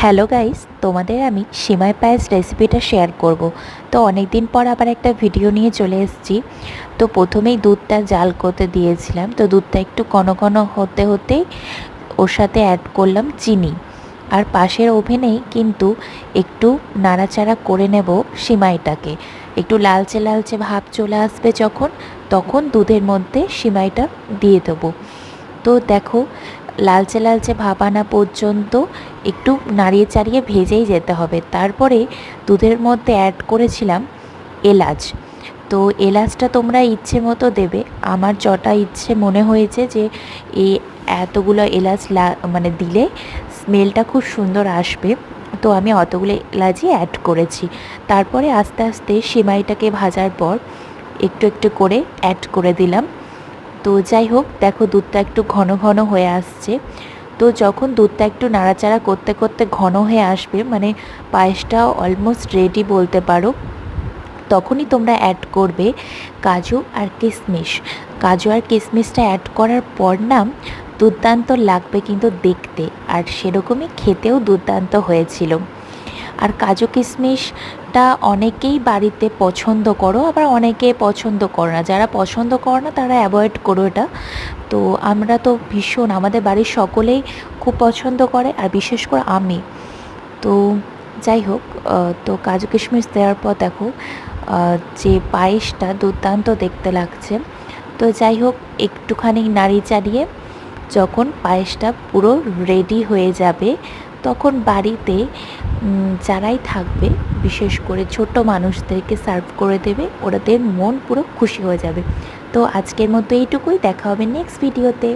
Hello guys, তোমাদের আমি সিমাই পায়েস রেসিপিটা শেয়ার করব। তো অনেক দিন পর আবার একটা ভিডিও নিয়ে চলে এসেছি। তো প্রথমেই দুধটা জাল করতে দিয়েছিলাম, তো দুধটা একটু ঘন ঘন হতে হতেই ওর সাথে অ্যাড করলাম চিনি। আর পাশের ওভেনেই কিন্তু একটু নাড়াচাড়া করে নেব সিমাইটাকে। একটু লালচে লালচে ভাব চলে আসবে যখন, তখন দুধের মধ্যে সিমাইটা দিয়ে দেবো। তো দেখো, লালচে লালচে ভাব আনা পর্যন্ত একটু নাড়িয়ে চাড়িয়ে ভেজেই যেতে হবে। তারপরে দুধের মধ্যে অ্যাড করেছিলাম এলাচ। তো এলাচটা তোমরা ইচ্ছে মতো দেবে। আমার যটা ইচ্ছে মনে হয়েছে যে এই এতগুলো এলাচ মানে দিলে স্মেলটা খুব সুন্দর আসবে, তো আমি অতগুলো এলাচই অ্যাড করেছি। তারপরে আস্তে আস্তে সিমাইটাকে ভাজার পর একটু একটু করে অ্যাড করে দিলাম। তো যাই হোক, দেখো দুধটা একটু ঘন ঘন হয়ে আসছে। তো যখন দুধটা একটু নাড়াচাড়া করতে করতে ঘন হয়ে আসবে, মানে পায়েসটা অলমোস্ট রেডি বলতে পারো, তখনই তোমরা অ্যাড করবে কাজু আর কিশমিশ। কাজু আর কিশমিশটা অ্যাড করার পর না দুর্দান্ত লাগবে কিন্তু দেখতে, আর সেরকমই খেতেও দুর্দান্ত হয়েছিল। আর কাজু কিশমিশটা অনেকেই বাড়িতে পছন্দ করো, আবার অনেকে পছন্দ করো না। যারা পছন্দ করো না তারা অ্যাভয়েড করো এটা। তো আমরা তো ভীষণ, আমাদের বাড়ির সকলেই খুব পছন্দ করে, আর বিশেষ করে আমি। তো যাই হোক, তো কাজু কিশমিশ দেওয়ার পর দেখো যে পায়েসটা দুর্দান্ত দেখতে লাগছে। তো যাই হোক, একটুখানি নাড়ি চাড়িয়ে যখন পায়েসটা পুরো রেডি হয়ে যাবে, তখন বাড়িতে যারাই থাকবে, বিশেষ করে ছোট মানুষদেরকে সার্ভ করে দেবে, ওদের মন পুরো খুশি হয়ে যাবে। তো আজকের মতো এইটুকুই, দেখা হবে নেক্সট ভিডিওতে।